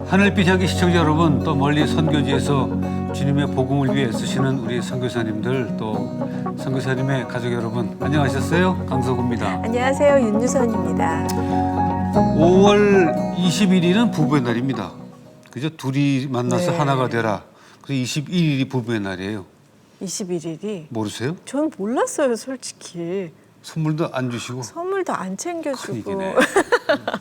하늘빛 향기 시청자 여러분, 또 멀리 선교지에서 주님의 복음을 위해 쓰시는 우리 선교사님들, 또 선교사님의 가족 여러분, 안녕하셨어요? 강석우입니다. 안녕하세요. 윤유선입니다. 5월 21일은 부부의 날입니다. 그죠? 둘이 만나서 네. 하나가 되라. 그래서 21일이 부부의 날이에요. 21일이? 모르세요? 전 몰랐어요, 솔직히. 선물도 안 주시고. 선물도 안 챙겨주고. 큰일이네.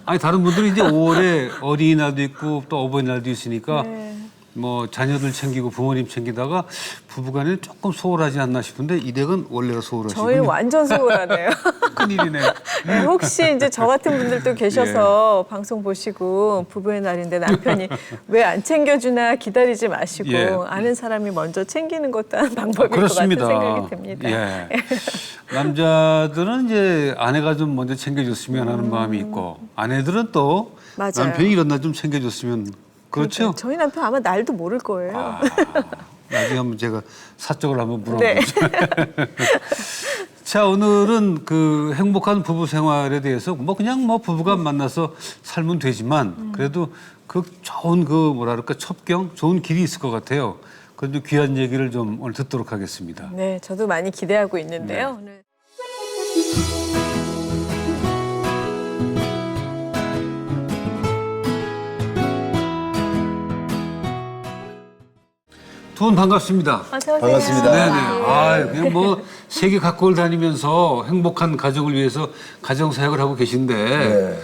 아니 다른 분들은 이제 5월에 어린이날도 있고 또 어버이날도 있으니까 네. 뭐 자녀들 챙기고 부모님 챙기다가 부부간에 조금 소홀하지 않나 싶은데 이 댁은 원래가 소홀하시고. 저희는 완전 소홀하네요. 큰일이네. 네, 혹시 이제 저 같은 분들도 계셔서 방송 보시고 부부의 날인데 남편이 왜 안 챙겨주나 기다리지 마시고 예. 아는 사람이 먼저 챙기는 것도 한 방법일 그렇습니다. 것 같은 생각이 듭니다. 예. 남자들은 이제 아내가 좀 먼저 챙겨줬으면 하는 마음이 있고 아내들은 또 맞아요. 남편이 이런 날 좀 챙겨줬으면 그렇죠? 그러니까 저희 남편 아마 날도 모를 거예요. 아, 나중에 한번 제가 사적으로 한번 네. 물어보죠. 자, 오늘은 그 행복한 부부 생활에 대해서 뭐 그냥 뭐 부부가 만나서 살면 되지만 그래도 그 좋은 그 뭐라 그럴까 첩경 좋은 길이 있을 것 같아요. 그래도 귀한 얘기를 좀 오늘 듣도록 하겠습니다. 네, 저도 많이 기대하고 있는데요. 오늘. 두 분 반갑습니다. 어서 오세요. 반갑습니다. 네네. 아, 그냥 뭐 세계 각국을 다니면서 행복한 가정을 위해서 가정 사역을 하고 계신데, 네.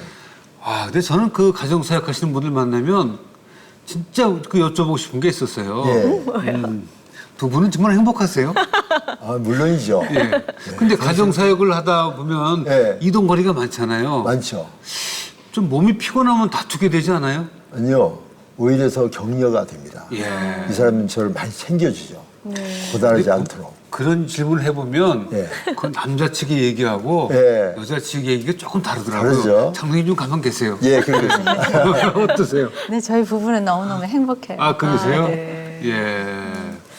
아, 근데 저는 그 가정 사역 하시는 분들 만나면 진짜 그 여쭤보고 싶은 게 있었어요. 예. 두 분은 정말 행복하세요? 아, 물론이죠. 예. 근데 가정 사역을 하다 보면 예. 이동 거리가 많잖아요. 많죠. 좀 몸이 피곤하면 다투게 되지 않아요? 아니요. 오히려 더 격려가 됩니다. 예. 이 사람은 저를 많이 챙겨주죠. 고단하지 않도록. 그런 질문을 해보면 예. 그건 남자 측이 얘기하고 예. 여자 측이 얘기가 조금 다르더라고요. 다르죠. 장로님 좀 가만 계세요. 예, 그러겠습니다. 어떠세요? 네, 저희 부부는 너무너무 행복해요. 아, 그러세요? 네. 예.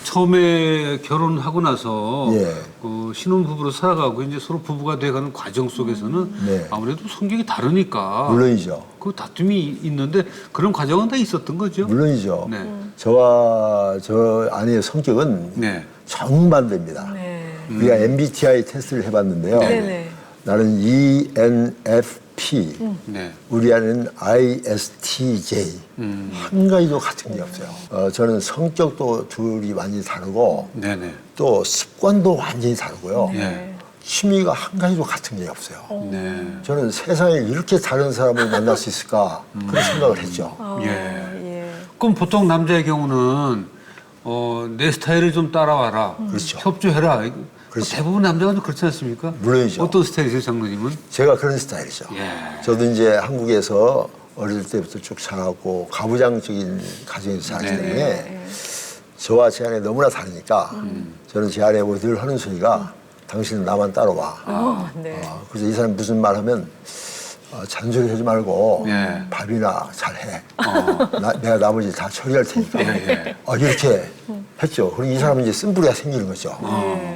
처음에 결혼하고 나서 예. 그 신혼부부로 살아가고 이제 서로 부부가 돼가는 과정 속에서는 네. 아무래도 성격이 다르니까 물론이죠. 그 다툼이 있는데 그런 과정은 다 있었던 거죠? 물론이죠. 네. 저와 저 아내의 성격은 네. 정반대입니다. 네. 우리가 MBTI 테스트를 해봤는데요. 네네. 나는 ENFP, 네. 우리 아내는 ISTJ. 한 가지도 같은 게 없어요. 저는 성격도 둘이 완전히 다르고 네네. 또 습관도 완전히 다르고요. 네. 취미가 한 가지도 같은 게 없어요. 네. 저는 세상에 이렇게 다른 사람을 만날 수 있을까 그런 생각을 했죠. 예. 예. 그럼 보통 남자의 경우는 내 스타일을 좀 따라와라. 그렇죠. 협조해라. 그렇죠. 대부분 남자가 좀 그렇지 않습니까? 물론이죠. 어떤 스타일이세요, 장로님은? 제가 그런 스타일이죠. 예. 저도 이제 한국에서 어릴 때부터 쭉 자라고 가부장적인 가정에서 자랐기 네네. 때문에 저와 제 아내 너무나 다르니까 저는 제 아내하고 늘 하는 소리가 당신은 나만 따라와. 네. 그래서 이 사람이 무슨 말 하면 잔소리 하지 말고 예. 밥이나 잘해. 내가 나머지 다 처리할 테니까. 예. 이렇게 했죠. 그럼 이 사람은 이제 쓴뿌리가 생기는 거죠.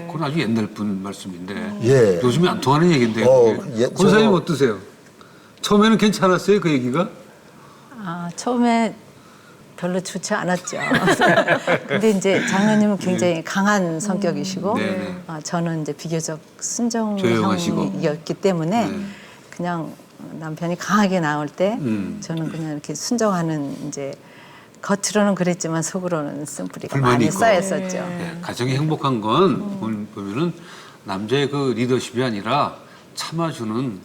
그건 아주 옛날 분 말씀인데 예. 요즘에 안 통하는 얘기인데요. 예, 권사님 저- 어떠세요? 처음에는 괜찮았어요, 그 얘기가? 아, 처음에 별로 좋지 않았죠. 근데 이제 장로님은 굉장히 강한 성격이시고, 네네. 저는 이제 비교적 조용하시고. 순정형이었기 때문에 그냥 남편이 강하게 나올 때 저는 그냥 이렇게 순정하는 이제 겉으로는 그랬지만 속으로는 쓴뿌리가 불만이 많이 있고. 쌓였었죠. 예. 가정이 행복한 건 보면은 남자의 그 리더십이 아니라 참아주는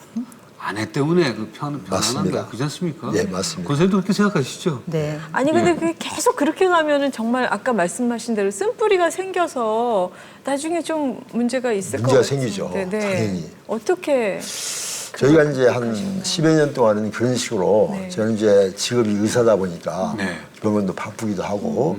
아내 때문에 그 편안한 맞습니다. 거야. 그렇지 않습니까? 예, 맞습니다. 권사님도 그렇게 생각하시죠? 네. 아니 근데 그게 계속 그렇게 가면은 정말 아까 말씀하신 대로 쓴뿌리가 생겨서 나중에 좀 문제가 있을 것 문제가 같은데. 생기죠. 네. 당연히. 어떻게 저희가 이제 한 10여 년 동안은 그런 식으로 네. 저는 이제 직업이 의사다 보니까 네. 병원도 바쁘기도 하고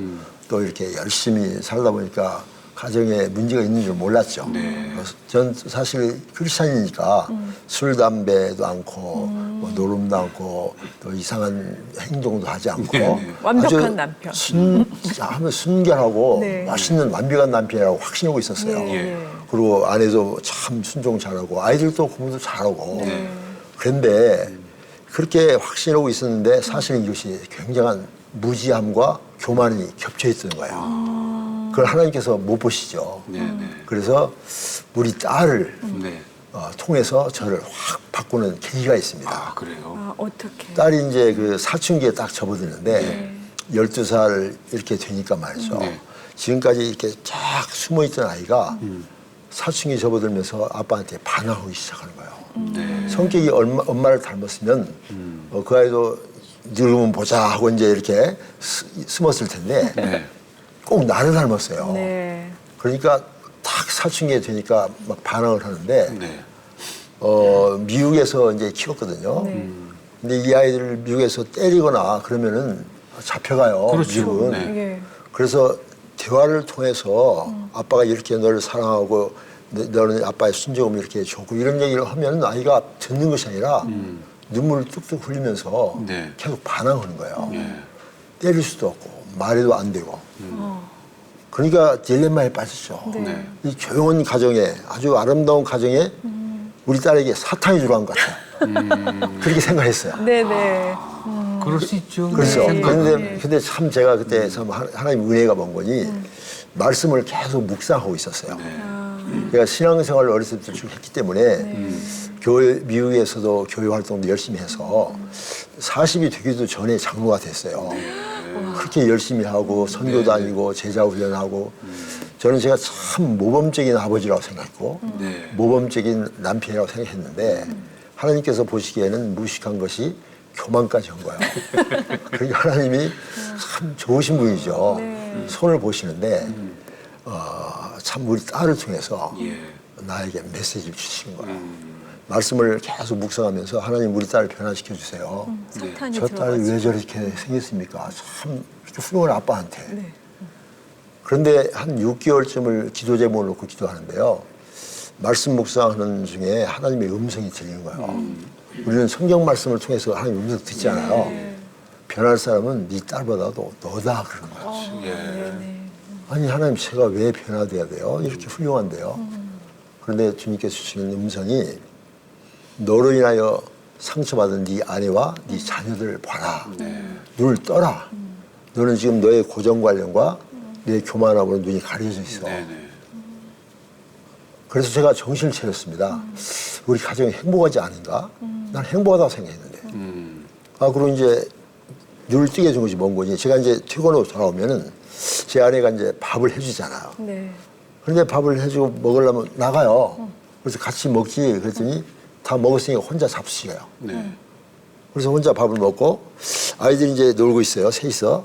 또 이렇게 열심히 살다 보니까 가정에 문제가 있는 줄 몰랐죠. 그래서 전 사실 크리스찬이니까 술, 담배도 않고 뭐 노름도 않고 또 이상한 행동도 하지 않고 네. 완벽한 아주 남편. 하면 순결하고 네. 멋있는 완벽한 남편이라고 확신하고 있었어요. 네. 그리고 아내도 참 순종 잘하고 아이들도 공부도 잘하고 네. 그런데 그렇게 확신하고 있었는데 사실은 이것이 굉장한 무지함과 교만이 겹쳐 있던 거예요. 그걸 하나님께서 못 보시죠. 네, 네. 그래서 우리 딸을 네. 통해서 저를 확 바꾸는 계기가 있습니다. 아, 그래요? 아, 어떻게? 딸이 이제 그 사춘기에 딱 접어드는데 12살 이렇게 되니까 말이죠. 네. 지금까지 이렇게 쫙 숨어있던 아이가 사춘기 접어들면서 아빠한테 반항하기 시작하는 거예요. 네. 성격이 엄마를 닮았으면 그 아이도 늙으면 보자 하고 이제 이렇게 숨었을 텐데 네. 꼭 나를 닮았어요. 네. 그러니까 딱 사춘기에 되니까 막 반항을 하는데 네. 미국에서 이제 키웠거든요. 네. 근데 이 아이들을 미국에서 때리거나 그러면은 잡혀가요. 그렇죠. 미국은. 네. 예. 그래서 대화를 통해서 아빠가 이렇게 너를 사랑하고 너는 아빠의 순종을 이렇게 좋고 이런 얘기를 하면 아이가 듣는 것이 아니라 눈물을 뚝뚝 흘리면서 네. 계속 반항하는 거예요. 네. 때릴 수도 없고 말해도 안 되고. 그러니까 딜레마에 빠졌죠. 네. 이 조용한 가정에 아주 아름다운 가정에 우리 딸에게 사탄이 들어간 것 같아요. 그렇게 생각했어요. 네네. 그럴 수 있죠. 그렇죠. 네. 근데 참 제가 그때 참 하나님 은혜가 본 거니 말씀을 계속 묵상하고 있었어요. 제가 신앙생활을 어렸을 때 쭉 했기 때문에 교회 미국에서도 교회 활동도 열심히 해서 40이 되기도 전에 장로가 됐어요. 그렇게 열심히 하고 선교 다니고 제자 훈련하고 저는 제가 참 모범적인 아버지라고 생각했고 네. 모범적인 남편이라고 생각했는데 하나님께서 보시기에는 무식한 것이 교만까지 한 거예요. 그러니까 하나님이 참 좋으신 분이죠. 손을 보시는데 참 우리 딸을 통해서 예. 나에게 메시지를 주시는 거예요. 말씀을 계속 묵상하면서 하나님 우리 딸을 변화시켜 주세요. 사탄이 저 딸이 들어가지고. 왜 저렇게 생겼습니까? 참 이렇게 훌륭한 아빠한테. 네. 그런데 한 6개월쯤을 기도 제목을 놓고 기도하는데요. 말씀 묵상하는 중에 하나님의 음성이 들리는 거예요. 우리는 성경 말씀을 통해서 하나님 음성 듣지 않아요. 변할 사람은 네 딸보다도 너다 그러는 거예요. 예. 아니 하나님 제가 왜 변화돼야 돼요? 이렇게 훌륭한데요. 그런데 주님께서 주시는 음성이 너로 인하여 상처받은 네 아내와 네 자녀들을 봐라. 눈을 떠라. 너는 지금 너의 고정관념과 내 교만함으로 눈이 가려져 있어. 네네. 그래서 제가 정신을 차렸습니다. 우리 가정이 행복하지 않은가? 난 행복하다고 생각했는데. 그리고 이제 눈을 뜨게 해준 것이 뭔 거지? 제가 이제 퇴근하고 돌아오면은 제 아내가 이제 밥을 해주잖아요. 네. 그런데 밥을 해주고 먹으려면 나가요. 그래서 같이 먹지. 그랬더니 다 먹었으니까 혼자 잡수셔요. 네. 그래서 혼자 밥을 먹고 아이들이 이제 놀고 있어요. 셋이서.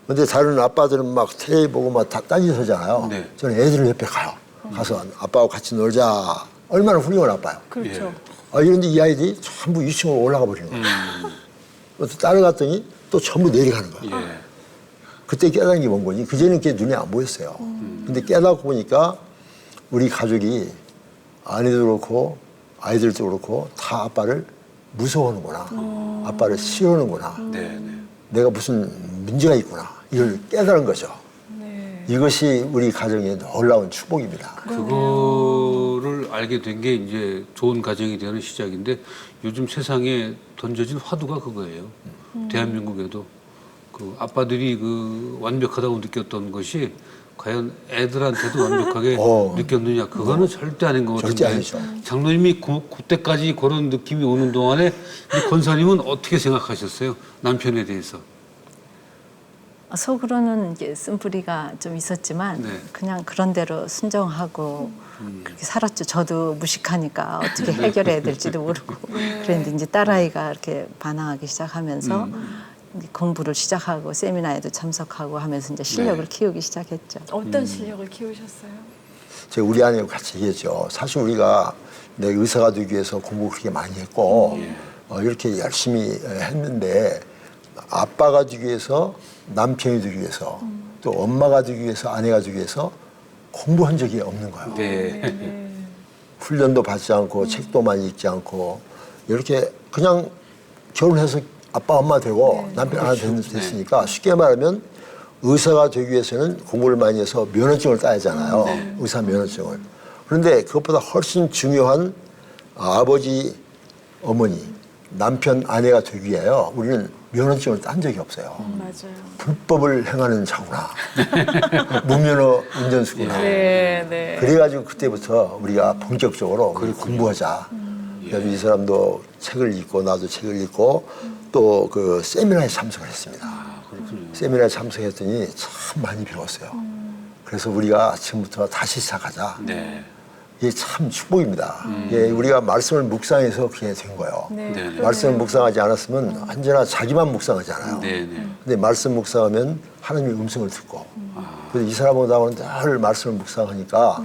근데 다른 아빠들은 막 텔레비 보고 막 다 딴짓하잖아요. 네. 저는 애들 옆에 가요. 가서 아빠하고 같이 놀자. 얼마나 훌륭한 아빠요. 그렇죠. 이런데 이 아이들이 전부 2층으로 올라가 버리는 거예요. 또 따라갔더니 또 전부 내려가는 거예요. 예. 그때 깨달은 게 뭔 거지? 그전에는 그게 눈에 안 보였어요. 근데 깨닫고 보니까 우리 가족이 아내도 그렇고 아이들도 그렇고 다 아빠를 무서워하는구나. 아빠를 싫어하는구나. 네. 내가 무슨 문제가 있구나. 이걸 깨달은 거죠. 네. 이것이 우리 가정의 놀라운 축복입니다. 그거를 알게 된 게 이제 좋은 가정이 되는 시작인데 요즘 세상에 던져진 화두가 그거예요. 대한민국에도 그 아빠들이 그 완벽하다고 느꼈던 것이 과연 애들한테도 완벽하게 느꼈느냐 그거는 절대 아닌 것 절대 같은데 아니죠. 장로님이 그때까지 그런 느낌이 오는 동안에 이 권사님은 어떻게 생각하셨어요? 남편에 대해서? 속으로는 이제 쓴뿌리가 좀 있었지만 네. 그냥 그런 대로 순종하고 그렇게 살았죠. 저도 무식하니까 어떻게 해결해야 될지도 모르고 그랬는데 이제 딸아이가 이렇게 반항하기 시작하면서 이제 공부를 시작하고 세미나에도 참석하고 하면서 이제 실력을 키우기 시작했죠. 어떤 실력을 키우셨어요? 제가 우리 아내하고 같이 얘기했죠. 사실 우리가 내 의사가 되기 위해서 공부 그렇게 많이 했고 이렇게 열심히 했는데 아빠가 되기 위해서 남편이 되기 위해서 또 엄마가 되기 위해서 아내가 되기 위해서 공부한 적이 없는 거예요. 네. 훈련도 받지 않고 책도 많이 읽지 않고 이렇게 그냥 결혼해서 아빠 엄마 되고 남편 하나 됐으니까 쉽게 말하면 의사가 되기 위해서는 공부를 많이 해서 면허증을 따야 하잖아요. 의사 면허증을. 그런데 그것보다 훨씬 중요한 아버지, 어머니, 남편 아내가 되기 위하여 우리는 면허증을 딴 적이 없어요. 맞아요. 불법을 행하는 자구나. 무면허 운전수구나. 네, 네. 그래가지고 그때부터 우리가 본격적으로 우리 공부하자. 그래서 이 사람도 책을 읽고 나도 책을 읽고 또 그 세미나에 참석을 했습니다. 세미나에 참석했더니 참 많이 배웠어요. 그래서 우리가 지금부터 다시 시작하자. 네. 이게 참 축복입니다. 이게 우리가 말씀을 묵상해서 그게 된 거예요. 네, 네. 말씀을 묵상하지 않았으면 언제나 자기만 묵상하잖아요. 네, 네. 근데 말씀 묵상하면 하나님의 음성을 듣고 그래서 이 사람하고는 늘 말씀을 묵상하니까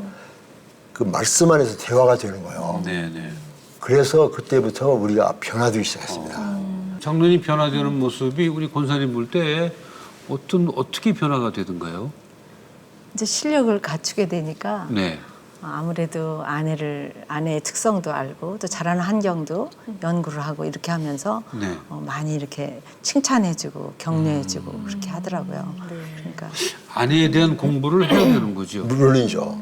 그 말씀 안에서 대화가 되는 거예요. 네, 네. 그래서 그때부터 우리가 변화되기 시작했습니다. 장로님 변화되는 모습이 우리 권사님 볼 때 어떻게 변화가 되던가요? 이제 실력을 갖추게 되니까 네. 아무래도 아내의 특성도 알고 또 자라는 환경도 연구를 하고 이렇게 하면서 네. 많이 이렇게 칭찬해주고 격려해주고 그렇게 하더라고요. 그러니까 아내에 대한 공부를 해야 되는 거죠. 물론이죠.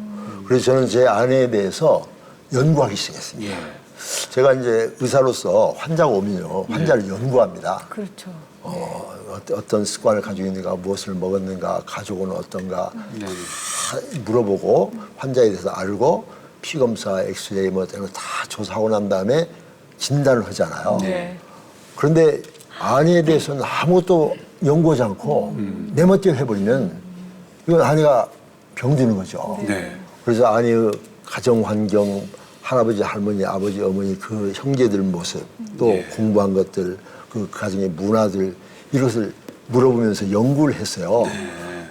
그래서 저는 제 아내에 대해서 연구하기 시작했습니다. 예. 제가 이제 의사로서 환자가 오면요, 환자를 연구합니다. 그렇죠. 어떤 습관을 가지고 있는가, 무엇을 먹었는가, 가족은 어떤가 네. 다 물어보고 환자에 대해서 알고 피검사, 엑스레이 뭐 이런 거 다 조사하고 난 다음에 진단을 하잖아요. 네. 그런데 아내에 대해서는 아무것도 연구하지 않고 내 멋대로 해버리면 이건 아내가 병드는 거죠. 네. 그래서 아내의 가정 환경, 할아버지, 할머니, 아버지, 어머니 그 형제들 모습, 또 예. 공부한 것들, 그 가정의 문화들 이것을 물어보면서 연구를 했어요.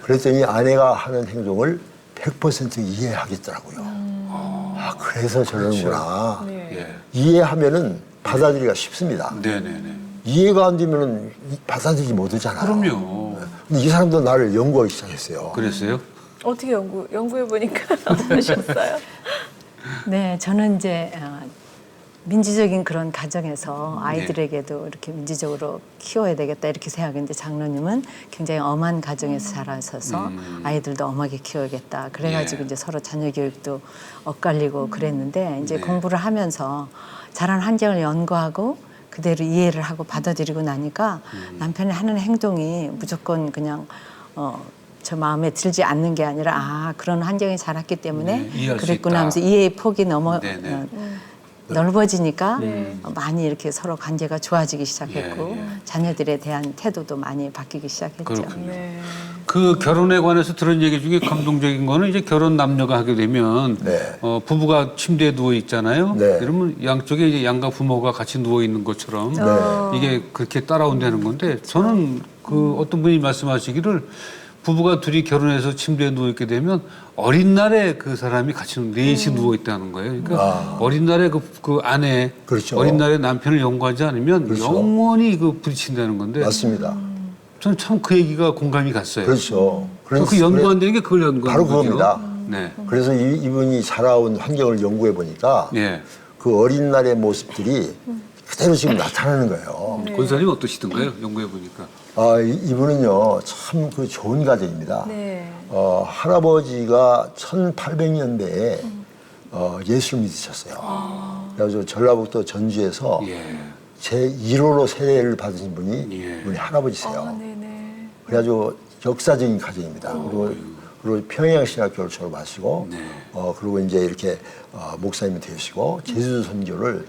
그랬더니 아내가 하는 행동을 100% 이해하겠더라고요. 아, 그래서 저러는구나. 네. 예. 이해하면은 받아들이기가 쉽습니다. 네, 네, 네. 이해가 안 되면은 받아들이지 못하잖아요. 그럼요. 근데 이 사람도 나를 연구하기 시작했어요. 그랬어요? 어떻게 연구해 보니까 어떠셨어요? 네, 저는 이제 민주적인 그런 가정에서 아이들에게도 이렇게 민주적으로 키워야 되겠다 이렇게 생각했는데 장로님은 굉장히 엄한 가정에서 자라셔서 아이들도 엄하게 키워야겠다. 그래가지고 예. 이제 서로 자녀 교육도 엇갈리고 그랬는데 이제 네. 공부를 하면서 자란 환경을 연구하고 그대로 이해를 하고 받아들이고 나니까 남편이 하는 행동이 무조건 그냥 저 마음에 들지 않는 게 아니라 그런 환경에 자랐기 때문에 네, 이해할 수 그랬구나 있다. 하면서 이해의 폭이 네, 네. 넓어지니까 네. 많이 이렇게 서로 관계가 좋아지기 시작했고 예, 예. 자녀들에 대한 태도도 많이 바뀌기 시작했죠. 그렇군요. 네. 그 결혼에 관해서 들은 얘기 중에 감동적인 거는 이제 결혼 남녀가 하게 되면 네. 부부가 침대에 누워 있잖아요. 네. 그러면 양쪽에 이제 양가 부모가 같이 누워 있는 것처럼 네. 이게 그렇게 따라온다는 건데 저는 그 어떤 분이 말씀하시기를 부부가 둘이 결혼해서 침대에 누워 있게 되면 어린 날에 그 사람이 같이 넷이 누워 있다는 거예요. 그러니까 어린 날에 그 아내, 그렇죠. 어린 날에 남편을 연구하지 않으면 그렇죠. 영원히 그 부딪힌다는 건데 맞습니다. 저는 참 그 얘기가 공감이 갔어요. 그렇죠. 그 연구한다는 게 그걸 연구하는 바로 거죠. 그겁니다. 네. 그래서 이분이 자라온 환경을 연구해 보니까 예. 그 어린 날의 모습들이 그대로 지금 나타나는 거예요. 권사님 어떠시던가요? 연구해 보니까. 이분은요 참 그 좋은 가정입니다. 네. 할아버지가 1800년대에 예수를 믿으셨어요. 그래서 전라북도 전주에서 예. 제 1호로 세례를 받으신 분이 예. 우리 할아버지세요. 네네. 그래가지고 역사적인 가정입니다. 그리고 평양신학교를 졸업하시고, 네. 그리고 이제 이렇게 목사님이 되시고 제주도 선교를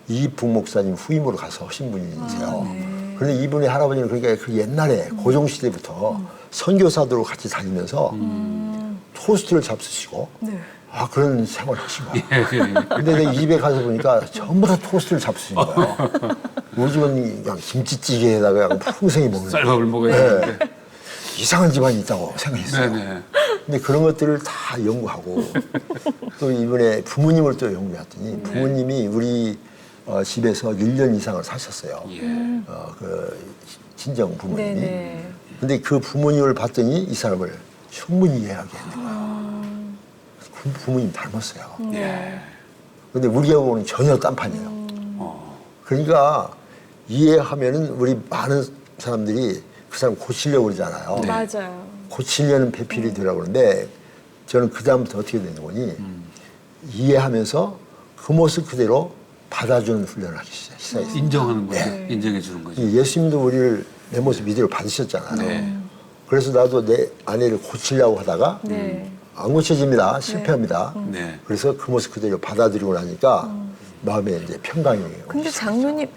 이북 목사님 후임으로 가서 하신 분이세요. 그런데 이분의 할아버지는 그러니까 그 옛날에 고종 시대부터 선교사들하고 같이 다니면서 토스트를 잡수시고 네. 그런 생활을 하신 거예요. 예. 근데 내 집에 가서 보니까 전부 다 토스트를 잡수신 거예요. 우리 집은 그냥 김치찌개에다가 그냥 풍성히 먹는 쌀밥을 먹어야 되는데. 이상한 집안이 있다고 생각했어요. 네네. 근데 그런 것들을 다 연구하고 또 이번에 부모님을 또 연구했더니 부모님이 우리 집에서 1년 이상을 사셨어요. 예. 그 친정 부모님이. 네네. 근데 그 부모님을 봤더니 이 사람을 충분히 이해하게 했는 거예요. 그 부모님 닮았어요. 예. 근데 우리하고는 전혀 딴판이에요. 그러니까 이해하면은 우리 많은 사람들이 그 사람 고치려고 그러잖아요. 맞아요. 고치려는 배필이 되라고 그러는데 저는 그다음부터 어떻게 되는 거니 이해하면서 그 모습 그대로 받아주는 훈련을 하기 시작했어요. 인정하는 거죠. 인정해 주는 거죠. 예수님도 우리를 내 모습 이대로 받으셨잖아요. 네. 그래서 나도 내 아내를 고치려고 하다가 네. 안 고쳐집니다. 실패합니다. 네. 그래서 그 모습 그대로 받아들이고 나니까 마음에 이제 평강이 오고. 근데 장로님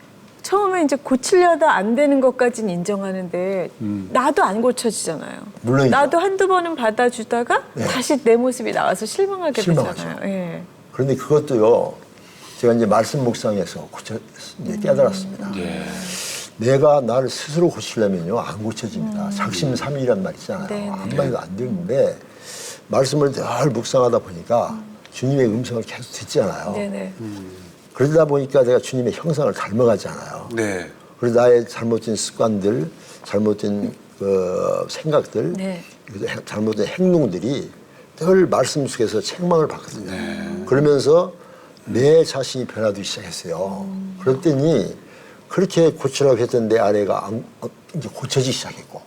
처음에 이제 고치려다 안 되는 것까지는 인정하는데 나도 안 고쳐지잖아요. 물론이죠. 나도 한두 번은 받아주다가 네. 다시 내 모습이 나와서 실망하게 실망하죠. 되잖아요. 예. 그런데 그것도요, 제가 이제 말씀 묵상에서 이제 깨달았습니다. 네. 내가 나를 스스로 고치려면요, 안 고쳐집니다. 작심삼일이란 말 있잖아요. 네, 네. 한마디도 안 되는데, 말씀을 늘 묵상하다 보니까 주님의 음성을 계속 듣잖아요. 네네. 그러다 보니까 내가 주님의 형상을 닮아가잖아요. 네. 그래서 나의 잘못된 습관들, 잘못된 그 생각들, 네. 잘못된 행동들이 늘 말씀 속에서 책망을 받거든요. 그러면서 내 자신이 변화되기 시작했어요. 그랬더니 그렇게 고치라고 했던 내 아내가 이제 고쳐지기 시작했고,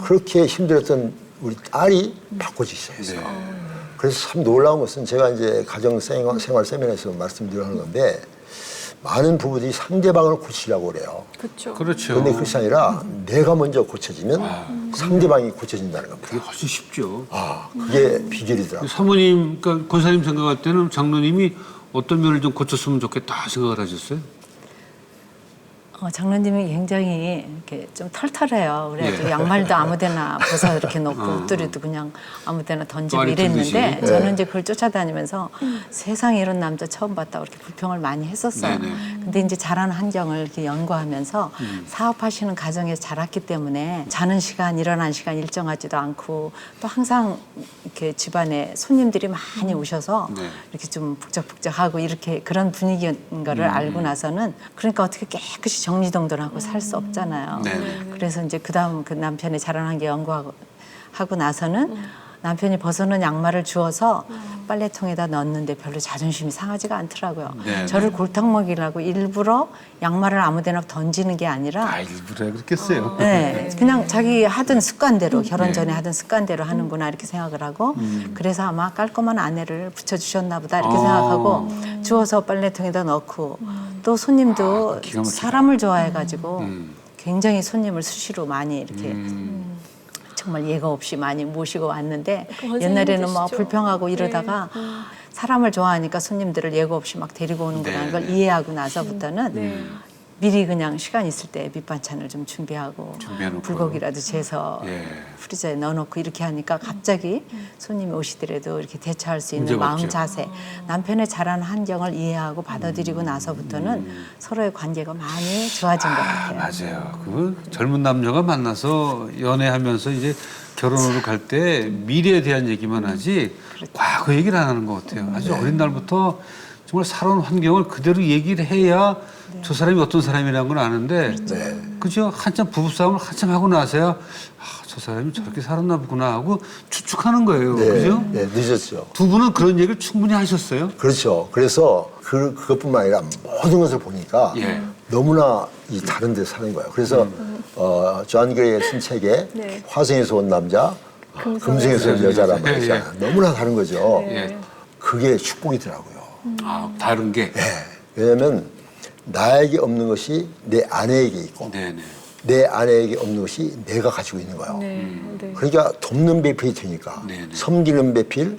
그렇게 힘들었던 우리 딸이 바꿔지기 시작했어요. 그래서 참 놀라운 것은 제가 이제 가정생활 세미나에서 말씀드리는 건데, 많은 부부들이 상대방을 고치려고 그래요. 그렇죠. 그렇죠. 그런데 그것이 아니라 내가 먼저 고쳐지면 상대방이 고쳐진다는 겁니다. 그게 훨씬 쉽죠. 그게 비결이더라고요. 사모님, 그러니까 권사님 생각할 때는 장로님이 어떤 면을 좀 고쳤으면 좋겠다 생각을 하셨어요? 장로님이 굉장히 이렇게 좀 털털해요. 그래가지고 예. 양말도 아무데나 벗어 이렇게 놓고 옷들이도 그냥 아무데나 던지고 꽈리 이랬는데 던지시. 저는 이제 그걸 쫓아다니면서 세상에 이런 남자 처음 봤다 이렇게 불평을 많이 했었어요. 네네. 근데 이제 자라는 환경을 이렇게 연구하면서 사업하시는 가정에서 자랐기 때문에 자는 시간, 일어나는 시간 일정하지도 않고 또 항상 이렇게 집안에 손님들이 많이 오셔서 네. 이렇게 좀 북적북적하고 이렇게 그런 분위기인 거를 알고 나서는 그러니까 어떻게 깨끗이 정리정돈하고 살 수 없잖아요. 네. 그래서 이제 그다음 그 남편의 자라난 게 연구하고 하고 나서는 남편이 벗어놓은 양말을 주워서 빨래통에다 넣었는데 별로 자존심이 상하지가 않더라고요. 네. 저를 골탕 먹이려고 일부러 양말을 아무데나 던지는 게 아니라 일부러 그렇겠어요. 네, 그냥 자기 하던 습관대로 결혼 전에 하던 습관대로 하는구나 이렇게 생각을 하고 그래서 아마 깔끔한 아내를 붙여주셨나 보다 이렇게 생각하고 주워서 빨래통에다 넣고 또 손님도 기가 막히다. 사람을 좋아해가지고 굉장히 손님을 수시로 많이 이렇게 정말 예가 없이 많이 모시고 왔는데 선생님 옛날에는 막 되시죠? 불평하고 이러다가 사람을 좋아하니까 손님들을 예고 없이 막 데리고 오는구나 이걸 이해하고 나서부터는 미리 그냥 시간 있을 때 밑반찬을 좀 준비하고 준비해놓고. 불고기라도 재서 예. 프리저에 넣어놓고 이렇게 하니까 갑자기 손님이 오시더라도 이렇게 대처할 수 있는 문제가 마음 없죠. 자세 남편의 자란 환경을 이해하고 받아들이고 나서부터는 서로의 관계가 많이 좋아진 것 같아요. 맞아요. 그 젊은 남녀가 만나서 연애하면서 이제 결혼으로 갈 때 미래에 대한 얘기만 하지 과거 얘기를 안 하는 것 같아요. 아주 어린 날부터 정말 살아온 환경을 그대로 얘기를 해야 저 사람이 어떤 사람이라는 걸 아는데 그죠? 한참 부부싸움을 한참 하고 나서야 저 사람이 저렇게 살았나 보구나 하고 추측하는 거예요. 그죠? 네, 늦었죠. 두 분은 그런 얘기를 충분히 하셨어요? 그렇죠. 그래서 그것뿐만 아니라 모든 것을 보니까 예. 너무나 이 다른 데 사는 거예요. 그래서 존 그레이의 쓴 책에 네. 화성에서 온 남자, 금성에서 온 여자란 말이 있잖아요. 너무나 다른 거죠. 예. 그게 축복이더라고요. 다른 게. 왜냐하면 나에게 없는 것이 내 아내에게 있고 네네. 내 아내에게 없는 것이 내가 가지고 있는 거예요. 네. 네. 그러니까 돕는 배필이 되니까 네네. 섬기는 배필,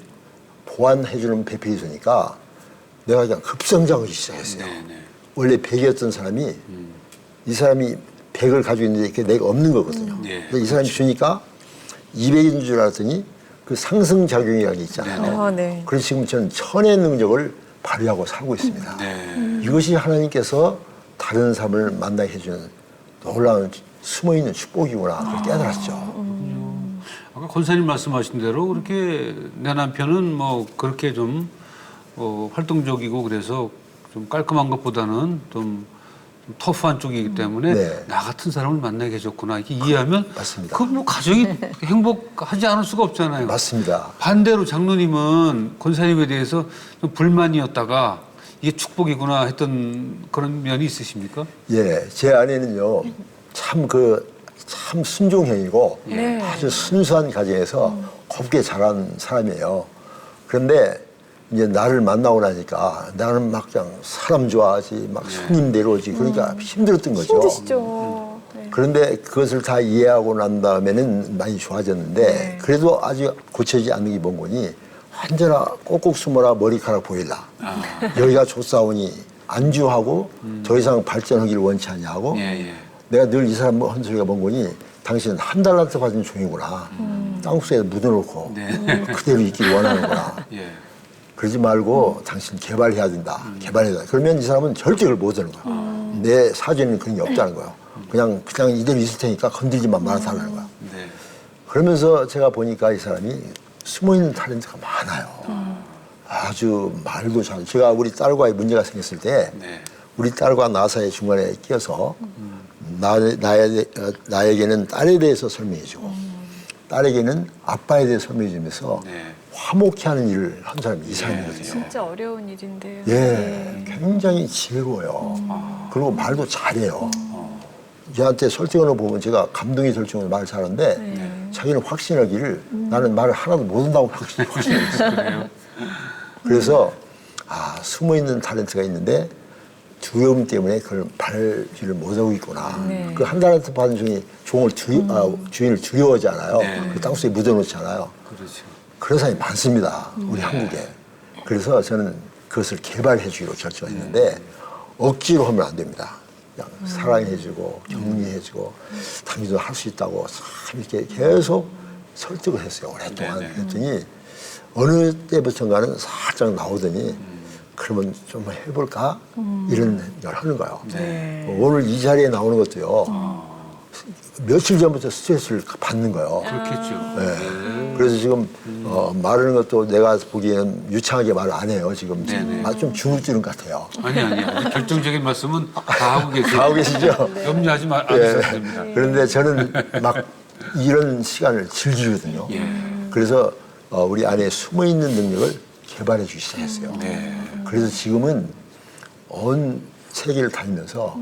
보완해주는 배필이 되니까 내가 그냥 급성장하기 시작했어요. 네네. 원래 100이었던 사람이 이 사람이 100을 가지고 있는데 이게 내가 없는 거거든요. 네. 근데 이 사람이 주니까 200인 줄 알았더니 그 상승작용이라는 게 있잖아요. 네. 그래서 지금 저는 천의 능력을 발휘하고 살고 있습니다. 네. 이것이 하나님께서 다른 사람을 만나게 해주는 놀라운 숨어있는 축복이구나 그걸 깨달았죠. 아까 권사님 말씀하신 대로 그렇게 내 남편은 뭐 그렇게 좀 활동적이고 그래서 좀 깔끔한 것보다는 좀 터프한 쪽이기 때문에 네. 나 같은 사람을 만나게 해줬구나 이렇게 이해하면 맞습니다. 그 뭐 가정이 행복하지 않을 수가 없잖아요. 맞습니다. 반대로 장로님은 권사님에 대해서 좀 불만이었다가 이게 축복이구나 했던 그런 면이 있으십니까? 예, 제 아내는요, 참 순종형이고 아주 순수한 가정에서 곱게 자란 사람이에요. 그런데 이제 나를 만나고 나니까 나는 막 그냥 사람 좋아하지, 막 손님 내려오지. 그러니까 힘들었던 거죠. 힘드시죠. 네. 그런데 그것을 다 이해하고 난 다음에는 많이 좋아졌는데 네. 그래도 아직 고쳐지지 않는 게 뭔 거니? 언제나 꼭꼭 숨어라 머리카락 보일라. 여기가 좋사오니 안주하고 더 이상 발전하기를 원치 않냐고. 내가 늘 이 사람 한 소리가 뭔 거니? 당신은 한 달란트 받은 종이구나. 땅속에 묻어놓고 그대로 있기를 원하는구나. 그러지 말고 당신 개발해야 된다. 개발해야 된다. 그러면 이 사람은 절대 그걸 못 하는 거야. 내 사전에는 그런 게 없다는 거예요. 그냥 이대로 있을 테니까 건들지만 말아달라는 거야. 그러면서 제가 보니까 이 사람이 숨어있는 탤런트가 많아요. 아주 말도 잘. 제가 우리 딸과의 문제가 생겼을 때 우리 딸과 나사의 중간에 끼어서 나에게는 딸에 대해서 설명해주고 딸에게는 아빠에 대해서 설명해주면서 화목해하는 일을 한 사람이 이 사람이거든요. 진짜 어려운 일인데요. 예, 굉장히 지혜로워요. 그리고 말도 잘해요. 저한테 설득하는 거 보면 제가 감동이 될 정도로 말을 잘하는데 자기는 확신하기를 나는 말을 하나도 못한다고 확신했어요. 그래서 숨어있는 탤런트가 있는데 두려움 때문에 그걸 발휘를 못하고 있구나. 그 한 달한테 받은 주인을 두려워하잖아요. 그 땅속에 묻어놓잖아요. 그렇죠. 그런 사람이 많습니다. 우리 한국에. 그래서 저는 그것을 개발해 주기로 결정했는데 억지로 하면 안 됩니다. 그냥 사랑해주고 격려해주고 당신도 할 수 있다고 참 이렇게 계속 설득을 했어요. 오랫동안. 그랬더니 어느 때부터인가는 살짝 나오더니 그러면 좀 해볼까? 이런 걸 하는 거예요. 오늘 이 자리에 나오는 것도요. 며칠 전부터 스트레스를 받는 거예요. 그렇겠죠. 네. 그래서 지금 말하는 것도 내가 보기에는 유창하게 말을 안 해요. 지금 좀 주눅드는 것 같아요. 아니. 결정적인 말씀은 다 하고 계세요. 다 하고 계시죠? 염려하지 않으셔도 됩니다. 그런데 저는 막 이런 시간을 즐기거든요. 그래서 우리 안에 숨어있는 능력을 개발해 주기 시작했어요. 그래서 지금은 온 세계를 다니면서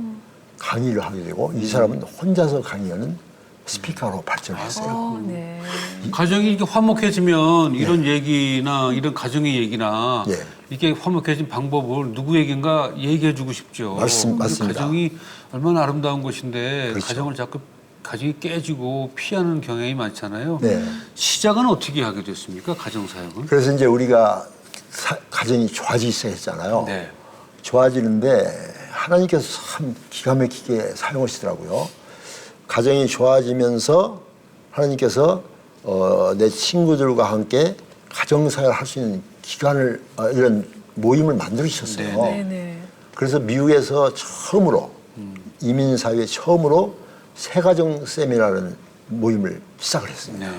강의를 하게 되고 이 사람은 혼자서 강의하는 스피커로 발전했어요. 가정이 이렇게 화목해지면 이런 얘기나 이런 가정의 얘기나 이게 화목해진 방법을 누구에겐가 얘기해주고 싶죠. 맞습니다. 가정이 얼마나 아름다운 곳인데 그렇죠. 가정이 깨지고 피하는 경향이 많잖아요. 네. 시작은 어떻게 하게 됐습니까? 가정사역은? 그래서 이제 우리가 가정이 좋아지기 시작했잖아요. 좋아지는데 하나님께서 참 기가 막히게 사용하시더라고요. 가정이 좋아지면서 하나님께서 내 친구들과 함께 가정사역을 할 수 있는 기간을 이런 모임을 만들으셨어요. 그래서 미국에서 처음으로 이민사회에 처음으로 새가정 세미나라는 모임을 시작을 했습니다.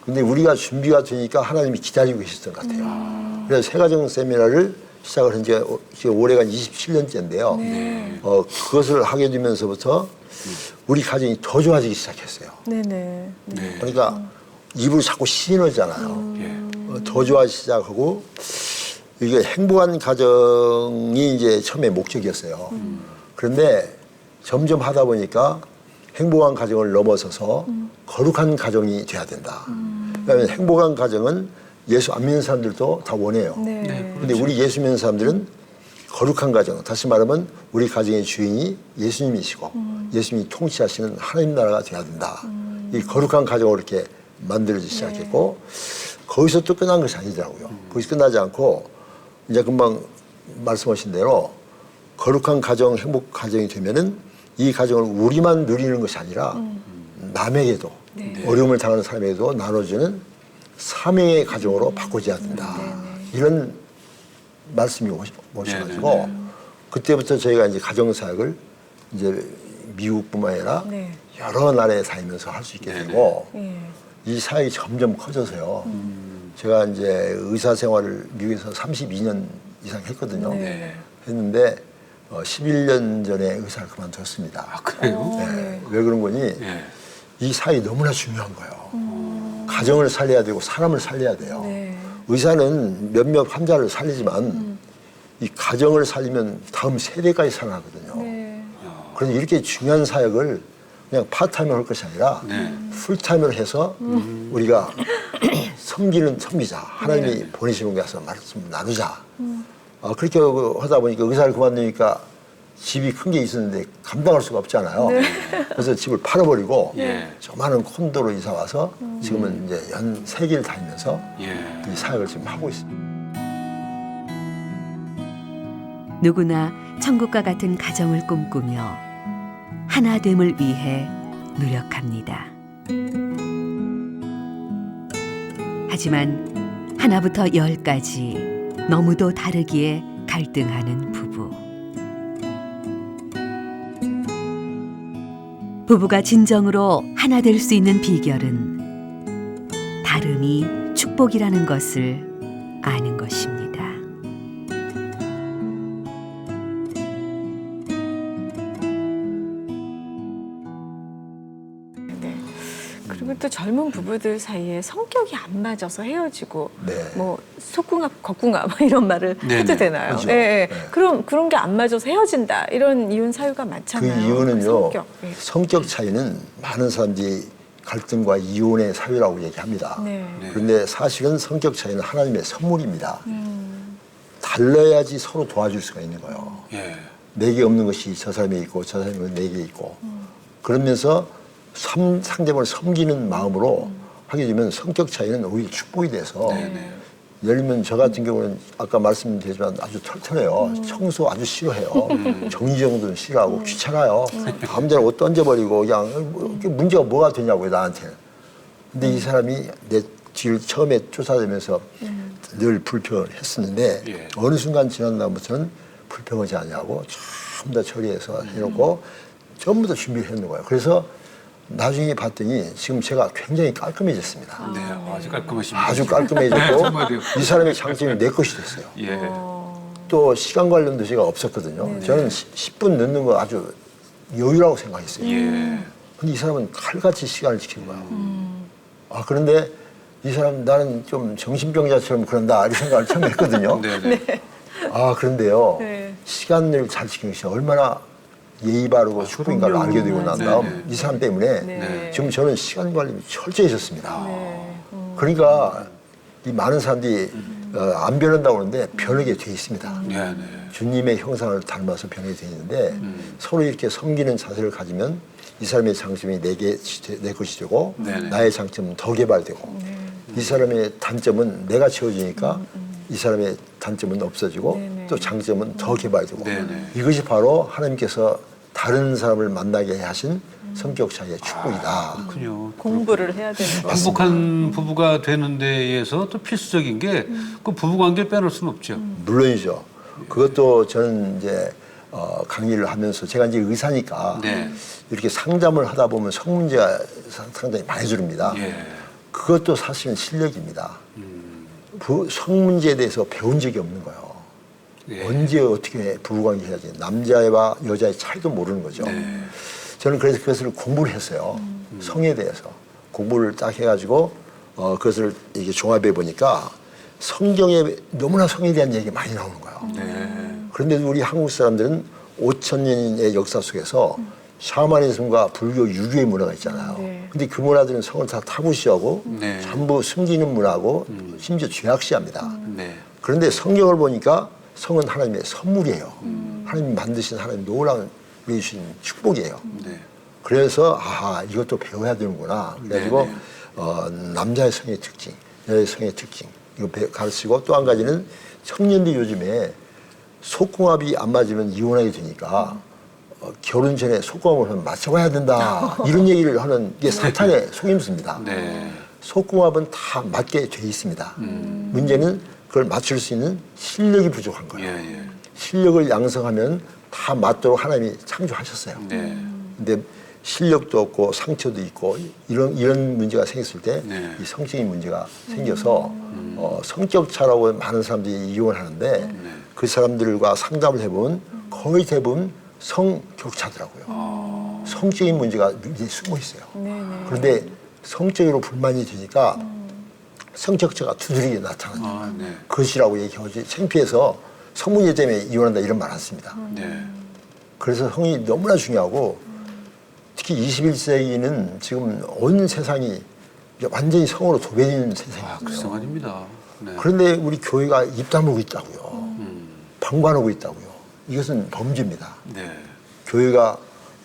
근데 우리가 준비가 되니까 하나님이 기다리고 계셨던 것 같아요. 그래서 새가정 세미나를 시작을 한 지가 올해가 27년째인데요. 그것을 하게 되면서부터 우리 가정이 더 좋아지기 시작했어요. 그러니까 입으로 자꾸 시인하잖아요. 더 좋아지기 시작하고 이게 행복한 가정이 이제 처음에 목적이었어요. 그런데 점점 하다 보니까 행복한 가정을 넘어서서 거룩한 가정이 돼야 된다. 그러면 행복한 가정은 예수 안 믿는 사람들도 다 원해요. 근데 우리 예수 믿는 사람들은 거룩한 가정, 다시 말하면 우리 가정의 주인이 예수님이시고 예수님이 통치하시는 하나님 나라가 돼야 된다. 이 거룩한 가정을 이렇게 만들어지기 시작했고 거기서 또 끝난 것이 아니더라고요. 거기서 끝나지 않고 이제 금방 말씀하신 대로 거룩한 가정, 행복 가정이 되면은 이 가정을 우리만 누리는 것이 아니라 남에게도 어려움을 당하는 사람에게도 나눠주는 사명의 가정으로 바꿔줘야 된다. 이런 말씀이 오셔가지고 그때부터 저희가 이제 가정사역을 이제 미국뿐만 아니라 여러 나라에 다니면서 할 수 있게 되고 이 사역이 점점 커져서요. 제가 이제 의사 생활을 미국에서 32년 이상 했거든요. 했는데 11년 전에 의사를 그만뒀습니다. 아, 그래요? 왜 그런 거니? 이 사역이 너무나 중요한 거예요. 가정을 살려야 되고 사람을 살려야 돼요. 의사는 몇몇 환자를 살리지만 이 가정을 살리면 다음 세대까지 살아나거든요. 그래서 이렇게 중요한 사역을 그냥 파트타임으로 할 것이 아니라 풀타임으로 해서 우리가 섬기자. 하나님이 보내시는 거 가서 말씀 나누자. 그렇게 하다 보니까 의사를 그만두니까 집이 큰 게 있었는데 감당할 수가 없잖아요. 그래서 집을 팔아버리고 조그마한 콘도로 이사 와서 지금은 이제 연 세계를 다니면서 이 사역을 지금 하고 있습니다. 누구나 천국과 같은 가정을 꿈꾸며 하나됨을 위해 노력합니다. 하지만 하나부터 10까지 너무도 다르기에 갈등하는 부부. 부부가 진정으로 하나 될 수 있는 비결은 다름이 축복이라는 것을 아는 것입니다. 그리고 또 젊은 부부들 사이에 성격이 안 맞아서 헤어지고 뭐 속궁합, 겉궁합 이런 말을 해도 되나요? 그렇죠. 네. 그런 게 안 맞아서 헤어진다 이런 이혼 사유가 그 많잖아요. 이유는요. 그 성격 차이는 많은 사람들이 갈등과 이혼의 사유라고 얘기합니다. 그런데 사실은 성격 차이는 하나님의 선물입니다. 달라야지 서로 도와줄 수가 있는 거예요. 내게 없는 것이 저 사람에 있고 저 사람은 내게 있고 그러면서 상대방을 섬기는 마음으로 하게 되면 성격 차이는 오히려 축복이 돼서 예를 들면 저 같은 경우는 아까 말씀드렸지만 아주 털털해요. 청소 아주 싫어해요. 정리정돈 싫어하고 귀찮아요. 아무데나 옷 던져버리고 그냥 문제가 뭐가 되냐고요 나한테는. 근데 이 사람이 내 뒤를 처음에 쫓아다니면서 늘 불평을 했었는데 어느 순간 지난 다음부터는 불평하지 않냐고 전부 다 처리해서 해놓고 전부 다 준비를 해놓은 거예요. 그래서 나중에 봤더니 지금 제가 굉장히 깔끔해졌습니다. 아주 깔끔하십니다. 아주 깔끔해졌고 이 사람의 장점이 내 것이 됐어요. 또 시간 관련도 제가 없었거든요. 저는 10분 늦는 거 아주 여유라고 생각했어요. 근데 이 사람은 칼같이 시간을 지키는 거예요. 그런데 이 사람 나는 좀 정신병자처럼 그런다 이런 생각을 처음 했거든요. 그런데요. 시간을 잘 지키는 것이 얼마나 예의 바르고 축복인가를 알게 되고 난 다음 이 사람 때문에 지금 저는 시간 관리가 철저해졌습니다. 그러니까 이 많은 사람들이 안 변한다고 하는데 변하게 돼 있습니다. 주님의 형상을 닮아서 변하게 돼 있는데 서로 이렇게 섬기는 자세를 가지면 이 사람의 장점이 내 것이 되고 나의 장점은 더 개발되고 이 사람의 단점은 내가 채워주니까 이 사람의 단점은 없어지고 또 장점은 더 개발되고 이것이 바로 하나님께서 다른 사람을 만나게 하신 성격 차이의 축복이다. 그렇군요. 공부를 해야 되는 거. 행복한 부부가 되는 데에서 또 필수적인 게 그 부부 관계를 빼놓을 수는 없죠. 물론이죠. 그것도 저는 이제 강의를 하면서 제가 이제 의사니까 이렇게 상담을 하다 보면 성 문제가 상당히 많이 들립니다. 그것도 사실은 실력입니다. 성 문제에 대해서 배운 적이 없는 거예요. 언제 어떻게 부부관계 해야지 남자와 여자의 차이도 모르는 거죠. 저는 그래서 그것을 공부를 했어요. 성에 대해서 공부를 딱 해가지고 그것을 이게 종합해 보니까 성경에 너무나 성에 대한 얘기가 많이 나오는 거예요. 그런데 우리 한국 사람들은 5,000년의 역사 속에서 샤머니즘과 불교, 유교의 문화가 있잖아요. 근데 그 문화들은 성을 다 타부시하고 전부 숨기는 문화고 심지어 죄악시합니다. 그런데 성경을 보니까 성은 하나님의 선물이에요. 하나님이 만드신 하나님 놀라운 주신 축복이에요. 그래서 이것도 배워야 되는구나. 그래가지고 남자의 성의 특징, 여자의 성의 특징 이거 가르치고 또 한 가지는 청년들 요즘에 속궁합이 안 맞으면 이혼하게 되니까 결혼 전에 속궁합을 하면 맞춰봐야 된다 이런 얘기를 하는 게 사탄의 속임수입니다. 속궁합은 다 맞게 돼 있습니다. 문제는 그걸 맞출 수 있는 실력이 부족한 거예요. 실력을 양성하면 다 맞도록 하나님이 창조하셨어요. 근데 실력도 없고 상처도 있고 이런 문제가 생겼을 때 이 성적인 문제가 생겨서 성격 차라고 많은 사람들이 이혼하는데 그 사람들과 상담을 해보면 거의 대부분 성격차더라고요. 성적인 문제가 이제 숨어 있어요. 그런데 성적으로 불만이 되니까 성격차가 두드리게 나타나죠. 그것이라고 얘기하지 창피해서 성 문제 때문에 이혼한다 이런 말 안 씁니다. 그래서 성이 너무나 중요하고 특히 21세기는 지금 온 세상이 이제 완전히 성으로 도배되는 세상이에요. 글쎄 말입니다. 네. 그런데 우리 교회가 입 다물고 있다고요. 방관하고 있다고요. 이것은 범죄입니다. 네. 교회가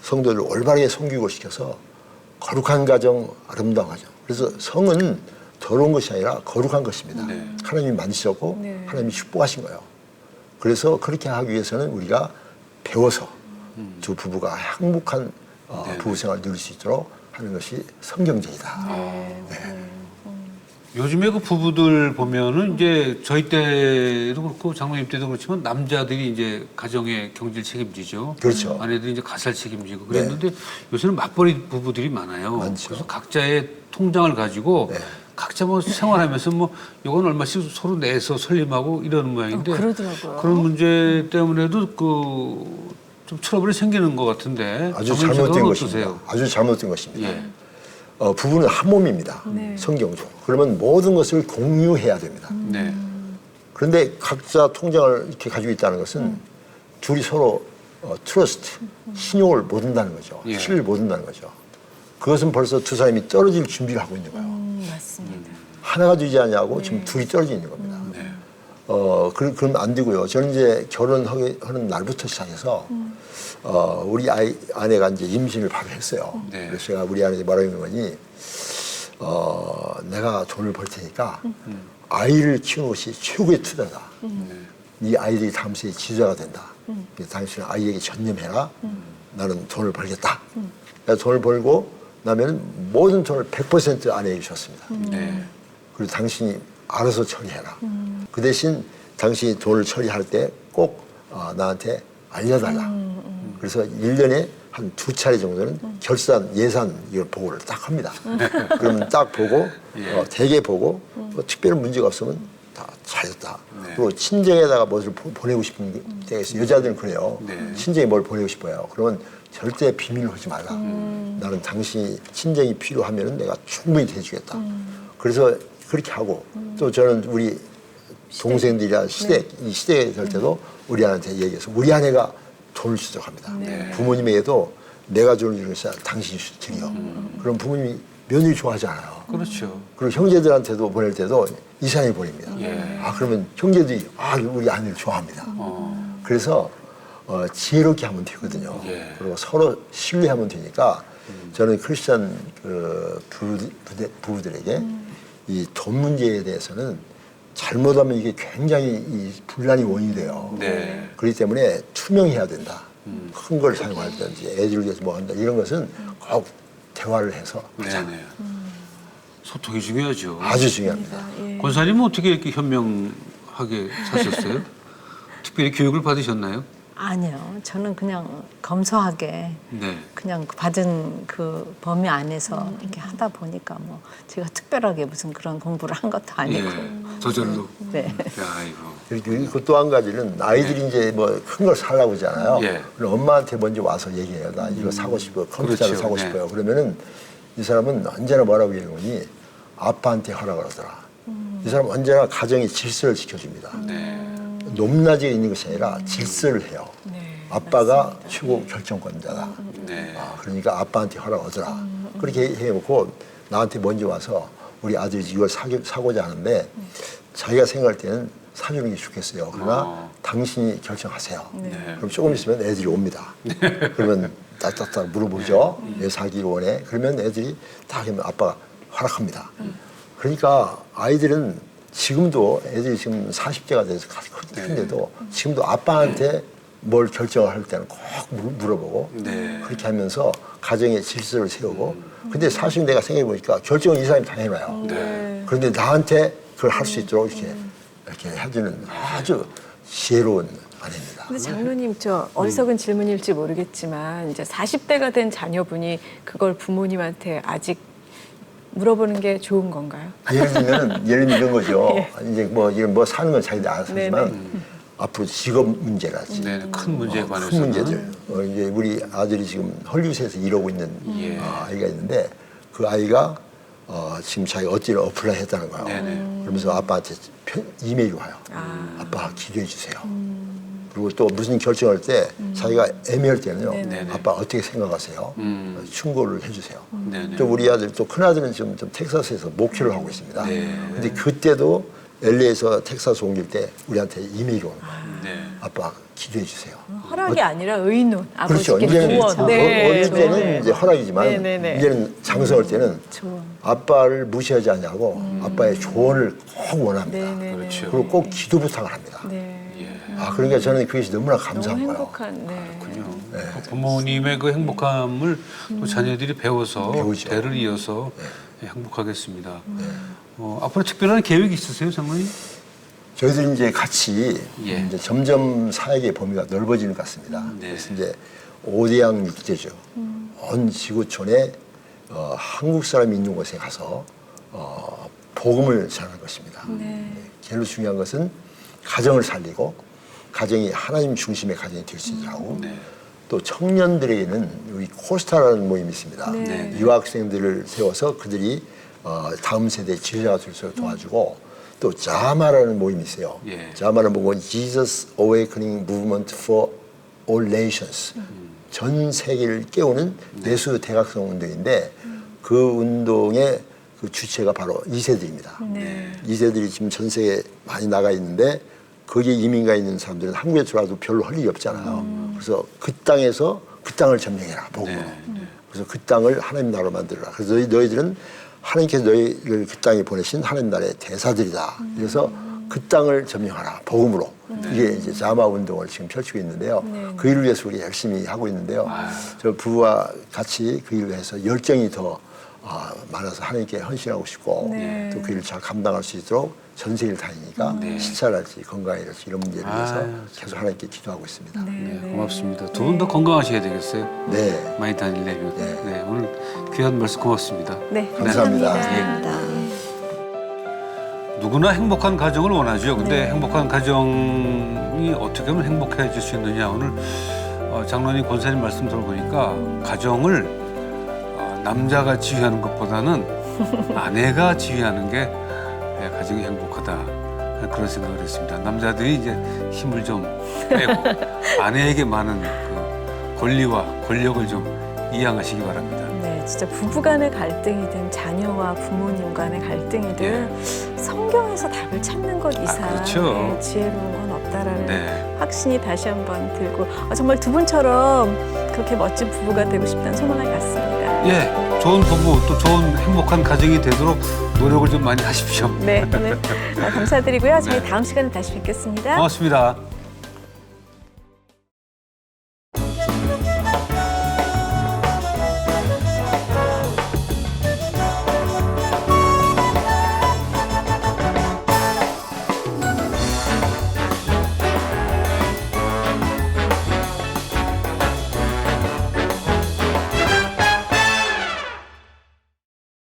성도를 올바르게 섬기고 시켜서 거룩한 가정, 아름다운 가정. 그래서 성은 더러운 것이 아니라 거룩한 것입니다. 네. 하나님이 만드셨고 네. 하나님이 축복하신 거예요. 그래서 그렇게 하기 위해서는 우리가 배워서 두 부부가 행복한 부부 생활을 누릴 수 있도록 하는 것이 성경적이다. 요즘에 그 부부들 보면은 이제 저희 때도 그렇고 장로님 때도 그렇지만 남자들이 이제 가정의 경제를 책임지죠. 그렇죠. 아내들이 이제 가사를 책임지고 그랬는데 요새는 맞벌이 부부들이 많아요. 많죠. 그래서 각자의 통장을 가지고 네. 각자 뭐 생활하면서 뭐 이건 얼마씩 서로 내서 설립하고 이러는 모양인데 그러더라고요. 그런 문제 때문에도 그 좀 트러블이 생기는 것 같은데 아주 장로님 잘못된 생각은 것입니다. 어떠세요? 아주 잘못된 것입니다. 예. 부부는 한 몸입니다. 네. 성경적으로. 그러면 모든 것을 공유해야 됩니다. 네. 그런데 각자 통장을 이렇게 가지고 있다는 것은 둘이 서로 트러스트, 신용을 못 한다는 거죠. 예. 신뢰를 못 한다는 거죠. 그것은 벌써 두 사람이 떨어질 준비를 하고 있는 거예요. 맞습니다. 하나가 되지 않냐고 지금 둘이 떨어져 있는 겁니다. 그러면 안 되고요. 저는 이제 결혼하는 날부터 시작해서 우리 아내가 이제 임신을 바로 했어요. 네. 그래서 제가 우리 아내에게 말하는 거니 내가 돈을 벌 테니까 아이를 키우는 것이 최고의 투자다. 이 아이들이 다음 세에 지도자가 된다. 그래서 당신은 아이에게 전념해라. 나는 돈을 벌겠다. 내가 돈을 벌고 나면 모든 돈을 100% 아내에게 줬습니다. 네. 그리고 당신이 알아서 처리해라. 그 대신 당신이 돈을 처리할 때 꼭 나한테 알려달라. 그래서 1년에 한 2차례 정도는 결산, 예산 이걸 보고를 딱 합니다. 그러면 딱 보고 대개 보고 특별한 문제가 없으면 다 잘했다. 그리고 친정에다가 무엇을 보내고 싶은 때가 있어요. 여자들은 그래요. 친정에 뭘 보내고 싶어요. 그러면 절대 비밀로 하지 말라. 나는 당신이 친정이 필요하면 내가 충분히 대주겠다. 그래서 그렇게 하고 또 저는 우리 동생들이랑 이 시댁에 될 때도 우리 아내한테 얘기해서 우리 아내가 돈을 주도록 합니다. 부모님에게도 내가 돈을 주는 것이 아니라 당신이 드려. 그럼 부모님이 며느리 좋아하지 않아요. 그렇죠. 그리고 형제들한테도 보낼 때도 이 사람이 보냅니다. 예. 그러면 형제들이 우리 아내를 좋아합니다. 그래서 지혜롭게 하면 되거든요. 예. 그리고 서로 신뢰하면 되니까 저는 크리스찬 부부들에게 이 돈 문제에 대해서는 잘못하면 이게 굉장히 이 분란이 원인이 돼요. 네. 그렇기 때문에 투명해야 된다. 큰 걸 사용하든지 애들을 위해서 뭐 한다. 이런 것은 꼭 대화를 해서 하자. 네네. 소통이 중요하죠. 아주 중요합니다. 권사님은 어떻게 이렇게 현명하게 사셨어요? 특별히 교육을 받으셨나요? 아니요. 저는 그냥 검소하게 네. 그냥 받은 그 범위 안에서 이렇게 하다 보니까 뭐 제가 특별하게 무슨 그런 공부를 한 것도 아니고. 예. 저절로. 네. 아이고. 그리고 또 한 가지는 아이들이 이제 뭐 큰 걸 사려고 하잖아요. 예. 그럼 엄마한테 먼저 와서 얘기해요. 나 이거 사고 싶어요. 컴퓨터를 그렇죠. 사고 네. 싶어요. 그러면은 이 사람은 언제나 뭐라고 얘기하는 거니 아빠한테 하라고 그러더라. 이 사람은 언제나 가정의 질서를 지켜줍니다. 네. 높낮이가 있는 것이 아니라 질서를 해요. 아빠가 최고 결정권자다. 네. 그러니까 아빠한테 허락하더라. 그렇게 해놓고 나한테 먼저 와서 우리 아들이 이걸 사고자 하는데 자기가 생각할 때는 사주는 게 좋겠어요. 그러나 당신이 결정하세요. 그럼 조금 있으면 애들이 옵니다. 그러면 딱딱딱 물어보죠. 왜 사기를 원해? 그러면 애들이 다 하면 아빠가 허락합니다. 그러니까 아이들은 지금도 애들이 지금 40대가 돼서 큰데도 지금도 아빠한테 뭘 결정할 때는 꼭 물어보고 그렇게 하면서 가정의 질서를 세우고 근데 사실 내가 생각해 보니까 결정은 이 사람이 다 해놔요. 그런데 나한테 그걸 할 수 있도록 이렇게 해주는 아주 지혜로운 아내입니다. 근데 장로님 저 어리석은 질문일지 모르겠지만 이제 40대가 된 자녀분이 그걸 부모님한테 아직 물어보는 게 좋은 건가요? 예를 들면 이런 거죠. 이제 이런 뭐 사는 건 자기들 알아서 하지만 앞으로 직업 문제라든지 네, 큰 문제에 관해서. 큰 문제들. 이제 우리 아들이 지금 헐리우드에서 일하고 있는 아이가 있는데 그 아이가 지금 자기가 어찌를 어플라이 했다는 거예요. 그러면서 아빠한테 이메일이 와요. 아빠 기도해 주세요. 그리고 또 무슨 결정할 때 자기가 애매할 때는요. 네네. 아빠 어떻게 생각하세요? 충고를 해주세요. 네네. 또 우리 아들 또 큰아들은 지금 좀 텍사스에서 목회를 하고 있습니다. 네. 근데 그때도 LA에서 텍사스 옮길 때 우리한테 이메일이 오는 거예요. 네. 아빠 기도해 주세요. 허락이 아니라 의논, 그렇죠. 아버지께 이제는 조언. 어릴 때는 네. 이제 허락이지만 네네네. 이제는 장성할 때는 조언. 아빠를 무시하지 않냐고 아빠의 조언을 꼭 원합니다. 네네네. 그렇죠. 그리고 꼭 기도 부탁을 합니다. 네. 아 그러니까 저는 그것이 너무나 너무 감사한 거예요. 행복한. 네. 그렇군요. 그 부모님의 그 행복함을 또 자녀들이 배워서 배우죠. 대를 이어서 행복하겠습니다. 앞으로 특별한 계획이 있으세요, 장로님? 저희들이 이제 같이 예. 이제 점점 사역의 범위가 넓어지는 것 같습니다. 네. 그래서 이제 5대양 6대죠. 온 지구촌에 한국 사람이 있는 곳에 가서 복음을 전하는 것입니다. 제일 중요한 것은 가정을 살리고 가정이 하나님 중심의 가정이 될 수 있도록 네. 또 청년들에게는 우리 코스타라는 모임이 있습니다. 네. 유학생들을 세워서 그들이 다음 세대 지도자가 될 수 있도록 도와주고 또 자마라는 모임이 있어요. 예. 자마는 뭐고 Jesus Awakening Movement for All Nations. 전 세계를 깨우는 내수 대각성 운동인데 그 운동의 그 주체가 바로 2세들입니다. 네. 2세들이 지금 전 세계에 많이 나가 있는데 거기에 이민 가 있는 사람들은 한국에 들어와도 별로 할 일이 없잖아요. 그래서 그 땅에서 그 땅을 점령해라 복음으로. 네. 그래서 그 땅을 하나님 나라로 만들어라. 그래서 너희들은 하나님께서 너희를 그 땅에 보내신 하나님 나라의 대사들이다. 그래서 그 땅을 점령하라 복음으로. 이게 이제 자마 운동을 지금 펼치고 있는데요. 그 일을 위해서 우리 열심히 하고 있는데요. 저 부부와 같이 그 일을 위해서 열정이 더 많아서 하나님께 헌신하고 싶고 또 그 일을 잘 감당할 수 있도록 전 세계를 다니니까 시차랄지 건강이랄지 이런 문제를 위해서 계속 하나님께 기도하고 있습니다. 네, 고맙습니다. 두 분 더 건강하셔야 되겠어요. 네. 많이 다니려면. 네, 오늘 귀한 말씀 고맙습니다. 네. 감사합니다. 감사합니다. 누구나 행복한 가정을 원하죠. 근데 행복한 가정이 어떻게 하면 행복해질 수 있느냐. 오늘 장로님 권사님 말씀 들어보니까 가정을 남자가 지휘하는 것보다는 아내가 지휘하는 게 가정이 행복하다. 그런 생각을 했습니다. 남자들이 이제 힘을 좀 빼고 아내에게 많은 그 권리와 권력을 좀 이양하시기 바랍니다. 네, 진짜 부부간의 갈등이든 자녀와 부모님 간의 갈등이든 성경에서 답을 찾는 것 이상 그렇죠. 네, 지혜로운 건 없다라는 네. 확신이 다시 한번 들고 정말 두 분처럼 그렇게 멋진 부부가 되고 싶다는 소망을 갖습니다. 예, 좋은 부부 또 좋은 행복한 가정이 되도록 노력을 좀 많이 하십시오. 네, 오늘 감사드리고요. 저희 다음 시간에 다시 뵙겠습니다. 고맙습니다.